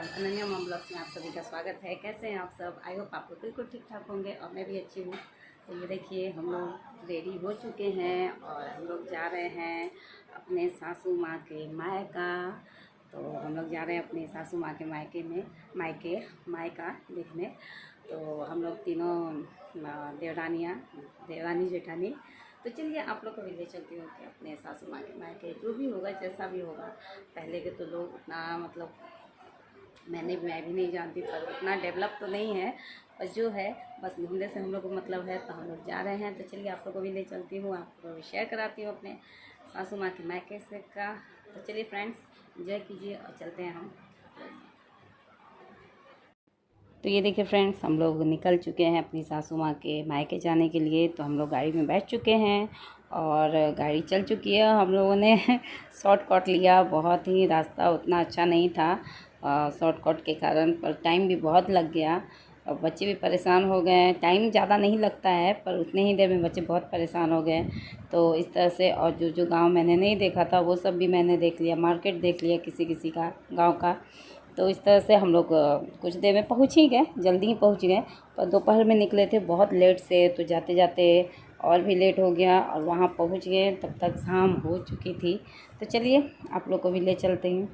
Ananya mom blogs में आप सभी का स्वागत है। कैसे हैं आप सब? आई होप आप लोग बिल्कुल ठीक ठाक होंगे और मैं भी अच्छी हूँ। तो ये देखिए हम लोग रेडी हो चुके हैं और हम लोग जा रहे हैं अपने सासू माँ के मायका। तो हम लोग जा रहे हैं अपने सासू माँ के मायका देखने। तो हम लोग तीनों देवरानी जेठानी। तो चलिए आप लोग को भी ले चलती हूँ कि अपने सासू माँ के मायके जो भी होगा जैसा भी होगा। पहले के तो लोग उतना मतलब मैं भी नहीं जानती, पर उतना डेवलप तो नहीं है, पर जो है बस घूमने से हम लोग को मतलब है। तो हम लोग जा रहे हैं, तो चलिए आप लोग को भी ले चलती हूँ, आप लोग को भी शेयर कराती हूँ अपने सासू माँ के मायके से का। तो चलिए फ्रेंड्स, एंजॉय कीजिए और चलते हैं हम। तो ये देखिए फ्रेंड्स, हम लोग निकल चुके हैं अपनी सासू माँ के मायके जाने के लिए। तो हम लोग गाड़ी में बैठ चुके हैं और गाड़ी चल चुकी है। हम लोगों ने शॉर्टकट लिया, बहुत ही रास्ता उतना अच्छा नहीं था शॉर्टकट के कारण, पर टाइम भी बहुत लग गया और बच्चे भी परेशान हो गए। टाइम ज़्यादा नहीं लगता है, पर उतने ही देर में बच्चे बहुत परेशान हो गए। तो इस तरह से, और जो गांव मैंने नहीं देखा था वो सब भी मैंने देख लिया, मार्केट देख लिया किसी का गांव का। तो इस तरह से हम लोग कुछ देर में पहुंच ही गए, जल्दी ही पहुंच गए। पर दोपहर में निकले थे बहुत लेट से, तो जाते जाते और भी लेट हो गया और वहां पहुंच गए, तब तक शाम हो चुकी थी। तो चलिए आप लोग को भी ले चलते हैं।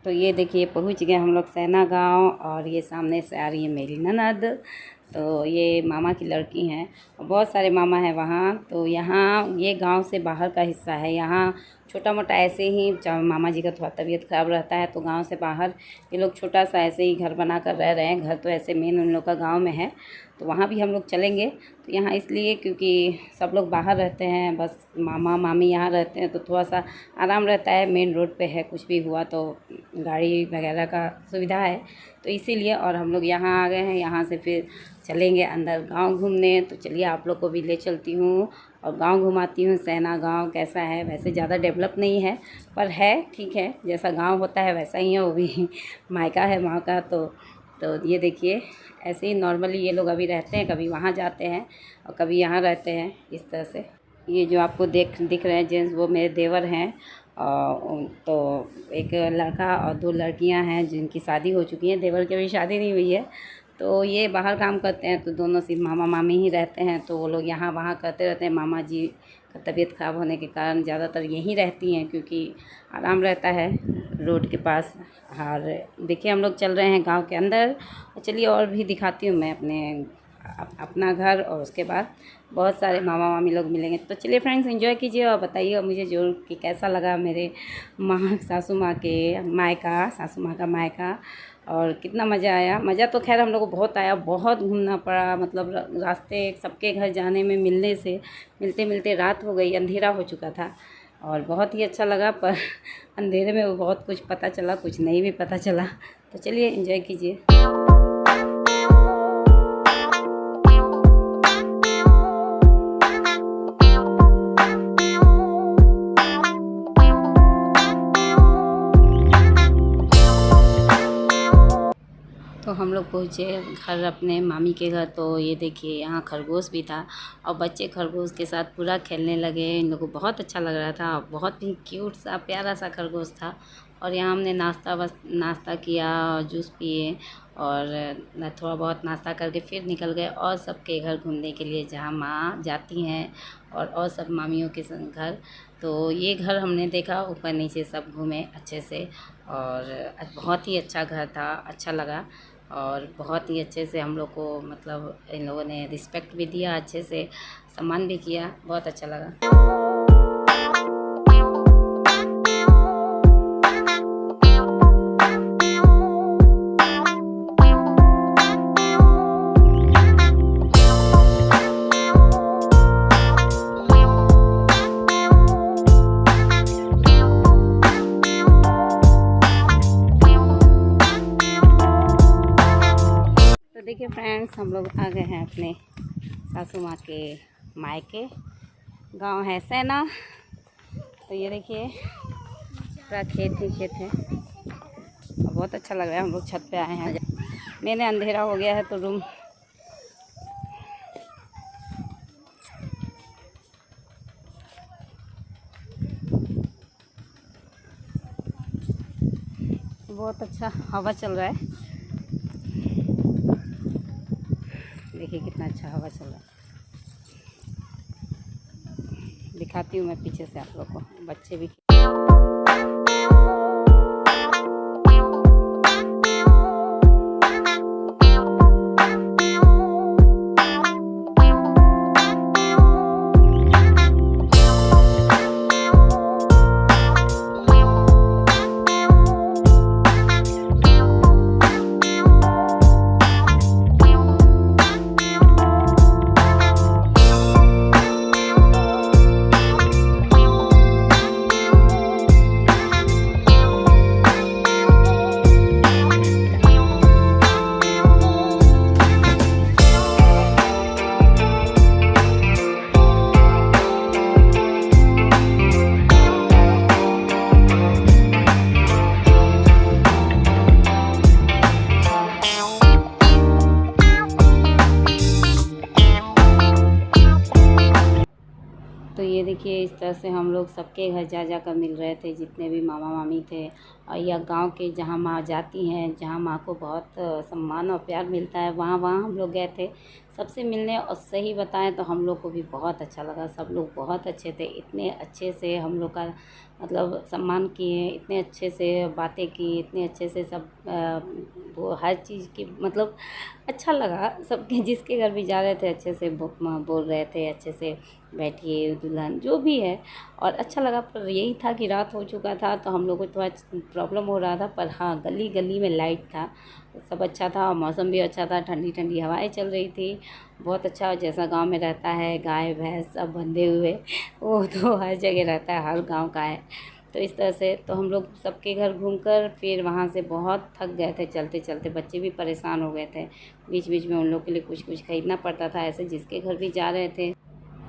तो ये देखिए पहुंच गए हम लोग सैना गांव, और ये सामने से आ रही है मेरी ननद। तो ये मामा की लड़की हैं, बहुत सारे मामा हैं वहाँ। तो यहाँ ये गांव से बाहर का हिस्सा है। यहाँ छोटा मोटा ऐसे ही, मामा जी का थोड़ा तबीयत ख़राब रहता है तो गांव से बाहर ये लोग छोटा सा ऐसे ही घर बना कर रह रहे हैं। घर तो ऐसे मेन उन लोग का गाँव में है, तो वहाँ भी हम लोग चलेंगे। तो यहाँ इसलिए क्योंकि सब लोग बाहर रहते हैं, बस मामा मामी यहाँ रहते हैं, तो थोड़ा सा आराम रहता है। मेन रोड पे है, कुछ भी हुआ तो गाड़ी वगैरह का सुविधा है, तो इसीलिए। और हम लोग यहाँ आ गए हैं, यहाँ से फिर चलेंगे अंदर गांव घूमने। तो चलिए आप लोग को भी ले चलती हूँ और गांव घुमाती हूँ। सैना गांव कैसा है? वैसे ज़्यादा डेवलप नहीं है, पर है ठीक है, जैसा गांव होता है वैसा ही है। वो भी मायका है माँ का। तो ये देखिए ऐसे ही नॉर्मली ये लोग अभी रहते हैं, कभी वहाँ जाते हैं और कभी यहाँ रहते हैं, इस तरह से। ये जो आपको दिख रहे हैं जेंट्स, वो मेरे देवर हैं। तो एक लड़का और दो लड़कियां हैं जिनकी शादी हो चुकी है। देवर की अभी शादी नहीं हुई है, तो ये बाहर काम करते हैं। तो दोनों सिर्फ मामा मामी ही रहते हैं, तो वो लोग यहाँ वहाँ करते रहते हैं। मामा जी का तबीयत ख़राब होने के कारण ज़्यादातर यहीं रहती हैं, क्योंकि आराम रहता है रोड के पास। और देखिए हम लोग चल रहे हैं गांव के अंदर। चलिए और भी दिखाती हूँ मैं अपना घर, और उसके बाद बहुत सारे मामा मामी लोग मिलेंगे। तो चलिए फ्रेंड्स, एंजॉय कीजिए और बताइए मुझे ज़रूर कि कैसा लगा मेरे सासू माँ के मायका, सासू माँ का मायका, और कितना मज़ा आया। मज़ा तो खैर हम लोग को बहुत आया, बहुत घूमना पड़ा। मतलब रास्ते सबके घर जाने में मिलते मिलते रात हो गई, अंधेरा हो चुका था, और बहुत ही अच्छा लगा। पर अंधेरे में वो बहुत कुछ पता चला, कुछ नहीं भी पता चला। तो चलिए एंजॉय कीजिए। तो हम लोग पहुँचे घर, अपने मामी के घर। तो ये देखिए यहाँ खरगोश भी था, और बच्चे खरगोश के साथ पूरा खेलने लगे। इन लोगों को बहुत अच्छा लग रहा था, बहुत ही क्यूट सा प्यारा सा खरगोश था। और यहाँ हमने नाश्ता किया और जूस पिए, और थोड़ा बहुत नाश्ता करके फिर निकल गए और सबके घर घूमने के लिए, जहाँ माँ जाती हैं और सब मामियों के संग घर। तो ये घर हमने देखा, ऊपर नीचे सब घूमे अच्छे से, और बहुत ही अच्छा घर था, अच्छा लगा। और बहुत ही अच्छे से हम लोग को मतलब इन लोगों ने रिस्पेक्ट भी दिया, अच्छे से सम्मान भी किया, बहुत अच्छा लगा। तो देखिए फ्रेंड्स, हम लोग आ गए हैं अपने सासू माँ के मायके। गांव है सैना, तो ये देखिए पूरा खेत ही खेत है और बहुत अच्छा लग रहा है। हम लोग छत पे आए हैं। मैंने अंधेरा हो गया है तो रूम बहुत अच्छा हवा चल रहा है। देखिए कितना अच्छा हवा चल रहा है। दिखाती हूँ मैं पीछे से आप लोग को। बच्चे भी तो ये देखिए इस तरह से हम लोग सबके घर जा जा कर मिल रहे थे, जितने भी मामा मामी थे। और यह गांव के जहाँ माँ जाती हैं, जहाँ माँ को बहुत सम्मान और प्यार मिलता है, वहाँ वहाँ हम लोग गए थे सबसे मिलने। और सही बताएं तो हम लोग को भी बहुत अच्छा लगा। सब लोग बहुत अच्छे थे, इतने अच्छे से हम लोग का मतलब सम्मान किए, इतने अच्छे से बातें की, इतने अच्छे से सब वो हर चीज़ की मतलब अच्छा लगा सबके। जिसके घर भी जा रहे थे अच्छे से बोल रहे थे, अच्छे से बैठिए दुल्हन जो भी है, और अच्छा लगा। पर यही था कि रात हो चुका था तो हम लोग को थोड़ा प्रॉब्लम हो रहा था। पर हाँ, गली गली में लाइट था, सब अच्छा था, मौसम भी अच्छा था, ठंडी ठंडी हवाएं चल रही थी, बहुत अच्छा। जैसा गांव में रहता है, गाय भैंस सब बंधे हुए, वो तो हर जगह रहता है, हर गांव का है। तो इस तरह से तो हम लोग सबके घर घूमकर फिर वहाँ से बहुत थक गए थे चलते चलते। बच्चे भी परेशान हो गए थे, बीच बीच में उन लोग के लिए कुछ कुछ खरीदना पड़ता था। ऐसे जिसके घर भी जा रहे थे,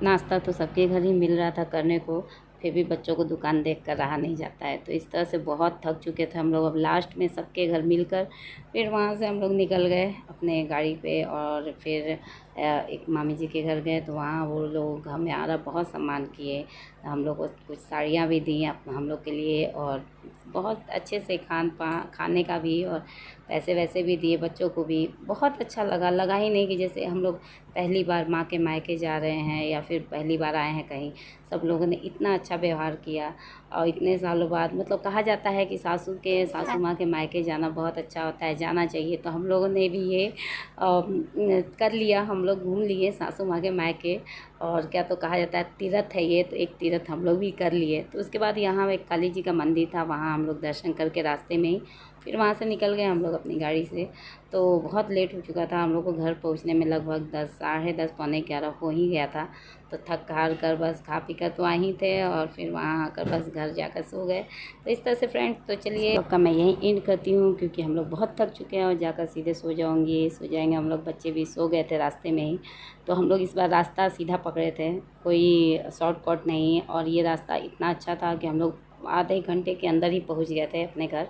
नाश्ता तो सबके घर ही मिल रहा था करने को, फिर भी बच्चों को दुकान देख कर रहा नहीं जाता है। तो इस तरह से बहुत थक चुके थे हम लोग। अब लास्ट में सबके घर मिलकर फिर वहाँ से हम लोग निकल गए अपने गाड़ी पे, और फिर एक मामी जी के घर गए। तो वहाँ वो लोग हमें आरा बहुत सम्मान किए, हम लोग को कुछ साड़ियाँ भी दी हम लोग के लिए, और बहुत अच्छे से खाने का भी, और पैसे वैसे भी दिए बच्चों को भी। बहुत अच्छा लगा ही नहीं कि जैसे हम लोग पहली बार माँ के मायके जा रहे हैं या फिर पहली बार आए हैं कहीं। सब लोगों ने इतना अच्छा व्यवहार किया, और इतने सालों बाद मतलब कहा जाता है कि सासू माँ के मायके जाना बहुत अच्छा होता है, जाना चाहिए। तो हम लोगों ने भी ये कर लिया, हम लोग घूम लिए सासू माँ के मायके। और क्या तो कहा जाता है तीर्थ है ये, तो एक तीर्थ हम लोग भी कर लिए। तो उसके बाद यहाँ एक काली जी का मंदिर था, वहाँ हम लोग दर्शन करके रास्ते में ही फिर वहाँ से निकल गए हम लोग अपनी गाड़ी से। तो बहुत लेट हो चुका था हम लोग को घर पहुँचने में, लगभग 10 साढ़े 10 पौने 11 हो ही गया था। तो थक हार कर बस खा पी कर तो वहीं थे, और फिर वहाँ आकर बस घर जाकर सो गए। तो इस तरह से फ्रेंड्स, तो चलिए आपका मैं यहीं एंड करती हूँ, क्योंकि हम लोग बहुत थक चुके हैं और जाकर सीधे सो जाएंगे हम लोग। बच्चे भी सो गए थे रास्ते में ही। तो हम लोग इस बार रास्ता सीधा पकड़े थे, कोई शॉर्टकट नहीं। और ये रास्ता इतना अच्छा था कि हम लोग आधे घंटे के अंदर ही पहुंच गए थे अपने घर।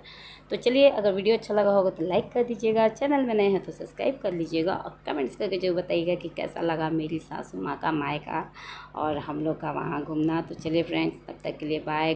तो चलिए, अगर वीडियो अच्छा लगा होगा तो लाइक कर दीजिएगा, चैनल में नए हैं तो सब्सक्राइब कर लीजिएगा, और कमेंट्स करके जो बताइएगा कि कैसा लगा मेरी सासू माँ का मायका और हम लोग का वहाँ घूमना। तो चलिए फ्रेंड्स, तब तक के लिए बाय।